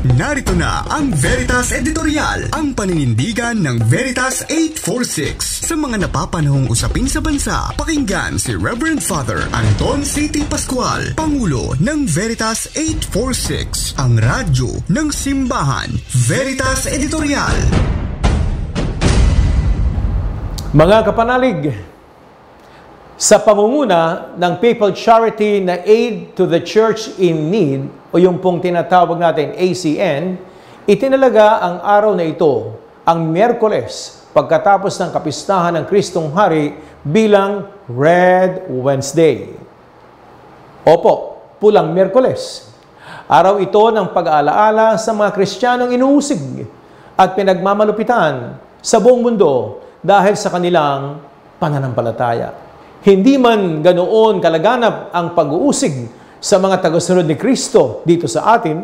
Narito na ang Veritas Editorial, ang paninindigan ng Veritas 846 sa mga napapanahong usapin sa bansa. Pakinggan si Reverend Father Anton C.T. Pascual, Pangulo ng Veritas 846, ang radyo ng simbahan. Veritas Editorial. Mga kapanalig, sa pangunguna ng Papal Charity na Aid to the Church in Need, o yung pong tinatawag natin ACN, itinalaga ang araw na ito, ang Miyerkules, pagkatapos ng kapistahan ng Kristong Hari bilang Red Wednesday. Opo, pulang Miyerkules. Araw ito ng pag-aalaala sa mga Kristiyanong inuusig at pinagmamalupitan sa buong mundo dahil sa kanilang pananampalataya. Hindi man ganoon kalaganap ang pag-uusig sa mga tagasunod ni Kristo dito sa atin,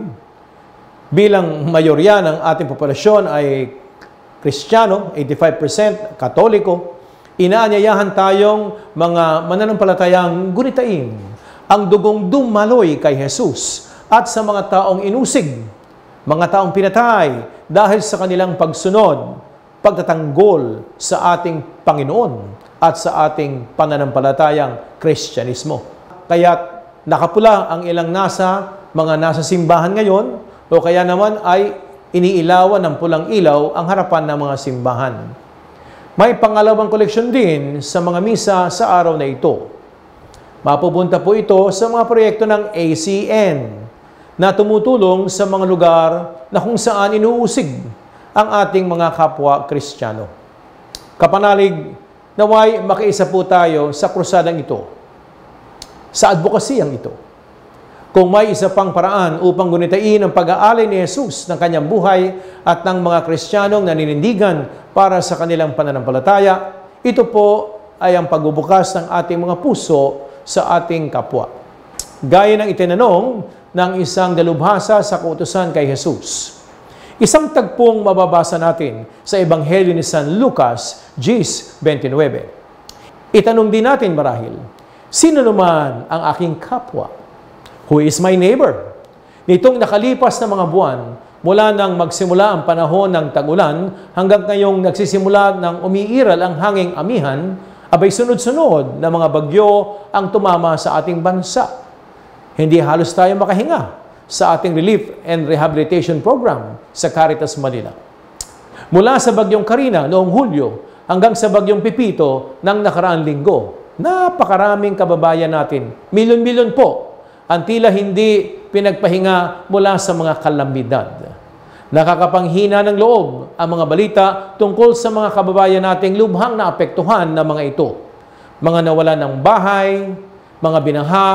bilang mayorya ng ating populasyon ay Kristiyano, 85% Katoliko, inaanyayahan tayong mga mananampalatayang gunitain ang dugong dumaloy kay Jesus at sa mga taong inusig, mga taong pinatay dahil sa kanilang pagsunod, pagtatanggol sa ating Panginoon at sa ating pananampalatayang Kristyanismo. Kaya nakapula ang ilang mga nasa simbahan ngayon, o kaya naman ay iniilawan ng pulang ilaw ang harapan ng mga simbahan. May pangalawang koleksyon din sa mga misa sa araw na ito. Mapupunta po ito sa mga proyekto ng ACN na tumutulong sa mga lugar na kung saan inuusig ang ating mga kapwa Kristiyano. Kapanalig, naway makiisa po tayo sa krusadang ito, sa advokasiyang ito. Kung may isa pang paraan upang gunitain ang pag-aalay ni Jesus ng kanyang buhay at ng mga Kristiyanong naninindigan para sa kanilang pananampalataya, ito po ay ang pagbubukas ng ating mga puso sa ating kapwa. Gaya ng itinanong ng isang dalubhasa sa kautusan kay Jesus. Isang tagpong mababasa natin sa Ebanghelyo ni San Lucas 10:29. Itanong din natin marahil, sino naman ang aking kapwa? Who is my neighbor? Nitong nakalipas na mga buwan, mula nang magsimula ang panahon ng tag-ulan hanggang ngayong nagsisimula ng umiiral ang hanging amihan, abay sunod-sunod na mga bagyo ang tumama sa ating bansa. Hindi halos tayo makahinga sa ating Relief and Rehabilitation Program sa Caritas Manila. Mula sa bagyong Karina noong Hulyo hanggang sa bagyong Pipito ng nakaraang linggo, napakaraming kababayan natin, milyon-milyon po, ang tila hindi pinagpahinga mula sa mga kalamidad. Nakakapanghina ng loob ang mga balita tungkol sa mga kababayan nating lubhang naapektuhan ng mga ito. Mga nawalan ng bahay, mga binaha,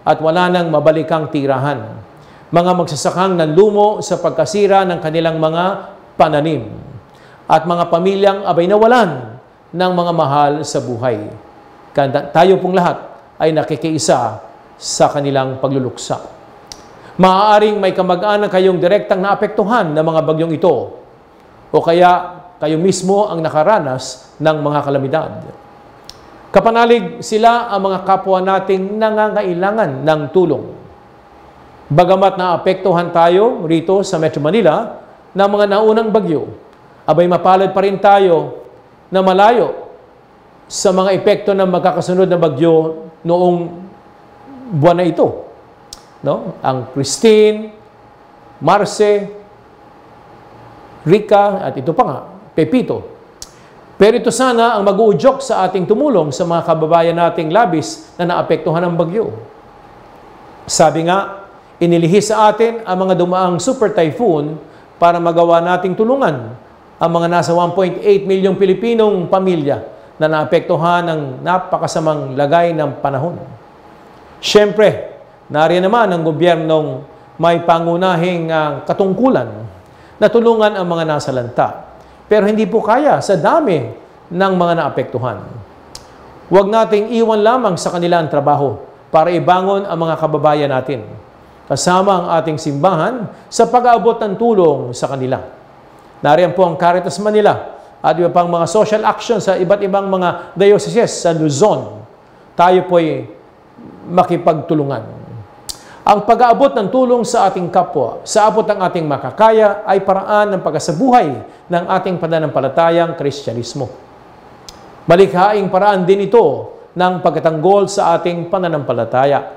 at wala nang mabalikang tirahan. Mga magsasakang nanlumo sa pagkasira ng kanilang mga pananim. At mga pamilyang abay nawalan ng mga mahal sa buhay. Tayo pong lahat ay nakikiisa sa kanilang pagluluksa. Maaaring may kamag-anak kayong direktang naapektuhan ng mga bagyong ito. O kaya kayo mismo ang nakaranas ng mga kalamidad. Kapanalig, sila ang mga kapwa nating nangangailangan ng tulong. Bagamat naapektuhan tayo rito sa Metro Manila ng mga naunang bagyo, abay mapalad pa rin tayo na malayo sa mga epekto ng magkakasunod na bagyo noong buwan na ito. No? Ang Christine, Marce, Rica, at ito pa nga, Pepito. Pero ito sana ang mag-uudyok sa ating tumulong sa mga kababayan nating labis na naapektuhan ng bagyo. Sabi nga, inilihis sa atin ang mga dumaang super typhoon para magawa nating tulungan ang mga nasa 1.8 milyong Pilipinong pamilya na naapektuhan ng napakasamang lagay ng panahon. Siyempre, nariyan naman ang gobyernong may pangunahing katungkulan na tulungan ang mga nasalanta. Pero hindi po kaya sa dami ng mga naapektuhan. Huwag nating iwan lamang sa kanila ang trabaho para ibangon ang mga kababayan natin, kasama ang ating simbahan sa pag-aabot ng tulong sa kanila. Nariyan po ang Caritas Manila at iba pang mga social action sa iba't ibang mga dioceses sa Luzon. Tayo po'y makipagtulungan. Ang pag-aabot ng tulong sa ating kapwa, sa abot ng ating makakaya, ay paraan ng pagkasabuhay ng ating pananampalatayang Kristyanismo. Malikhaing paraan din ito ng pagtatanggol sa ating pananampalataya.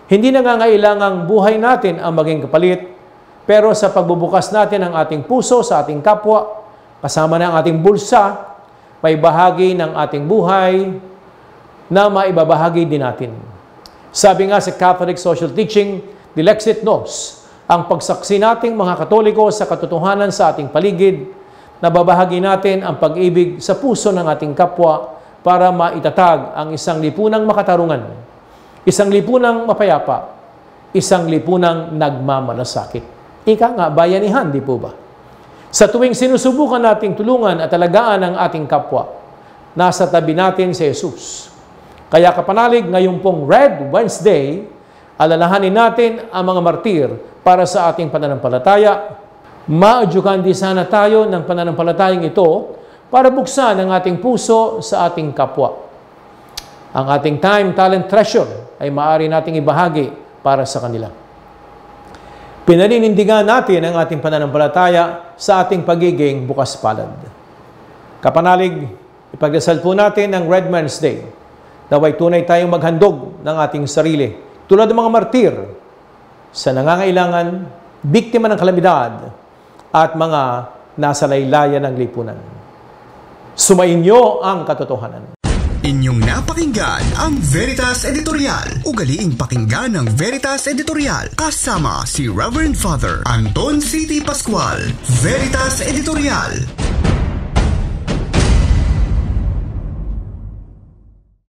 Hindi nangangailangang buhay natin ang maging kapalit, pero sa pagbubukas natin ng ating puso sa ating kapwa, kasama ng ating bulsa, may bahagi ng ating buhay na maibabahagi din natin. Sabi nga sa Catholic Social Teaching, Dilexit Nos, ang pagsaksi nating mga Katoliko sa katotohanan sa ating paligid, nababahagi natin ang pag-ibig sa puso ng ating kapwa para maitatag ang isang lipunang makatarungan, isang lipunang mapayapa, isang lipunang nagmamalasakit. Ika nga, bayanihan, di po ba? Sa tuwing sinusubukan nating tulungan at alagaan ang ating kapwa, nasa tabi natin si Jesus. Kaya kapanalig, ngayong pong Red Wednesday, alalahanin natin ang mga martir para sa ating pananampalataya. Maadyukan din sana tayo ng pananampalatayang ito para buksan ang ating puso sa ating kapwa. Ang ating time, talent, treasure ay maaari nating ibahagi para sa kanila. Pinaninindigan natin ang ating pananampalataya sa ating pagiging bukas palad. Kapanalig, ipagdasal po natin ang Red Wednesday. Naway tunay tayong maghandog ng ating sarili, tulad ng mga martir sa nangangailangan, biktima ng kalamidad, at mga nasa laylayan ng lipunan. Sumainyo ang katotohanan. Inyong napakinggan ang Veritas Editorial. Ugaliing pakinggan ang Veritas Editorial kasama si Reverend Father Anton C.T. Pascual. Veritas Editorial.